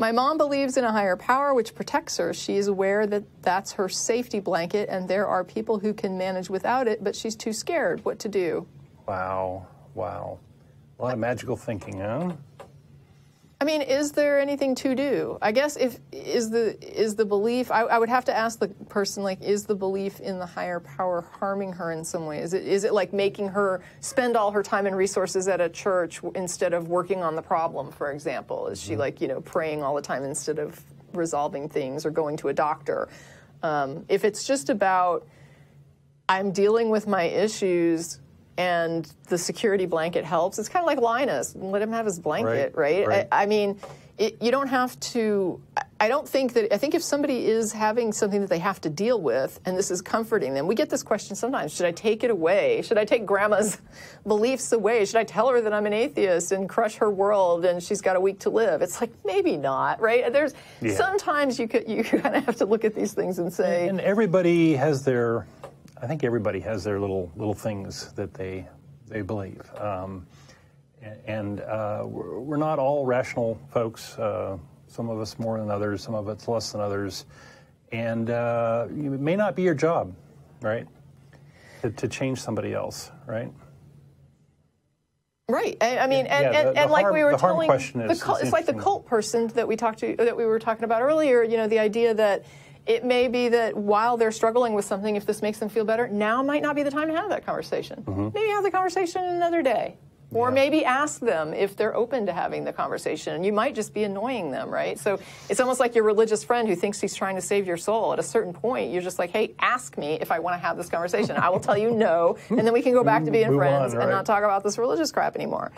My mom believes in a higher power which protects her. She is aware that that's her safety blanket, and there are people who can manage without it, but she's too scared. What to do? Wow. Wow. A lot of magical thinking, huh? I mean, is there anything to do? I guess is the belief, I would have to ask the person, like, is the belief in the higher power harming her in some way? Is it like making her spend all her time and resources at a church instead of working on the problem, for example? Is she like, praying all the time instead of resolving things or going to a doctor? If it's just about, I'm dealing with my issues and the security blanket helps, it's kind of like Linus. Let him have his blanket, right? I mean, you don't have to, I think if somebody is having something that they have to deal with, and this is comforting them, we get this question sometimes, should I take it away? Should I take grandma's beliefs away? Should I tell her that I'm an atheist and crush her world and she's got a week to live? It's like, maybe not, right? Sometimes you kind of have to look at these things and say. And everybody has their, I think everybody has their little things that they believe, and we're not all rational folks. Some of us more than others, some of us less than others, and it may not be your job, right, to change somebody else, right? Right. I mean, and like we were telling, it's like the cult person that we were talking about earlier. The idea that it may be that while they're struggling with something, if this makes them feel better, now might not be the time to have that conversation. Mm-hmm. Maybe have the conversation another day. Or maybe ask them if they're open to having the conversation. And you might just be annoying them, right? So it's almost like your religious friend who thinks he's trying to save your soul. At a certain point, you're just like, hey, ask me if I want to have this conversation. I will tell you no, and then we can go back to being friends and not talk about this religious crap anymore.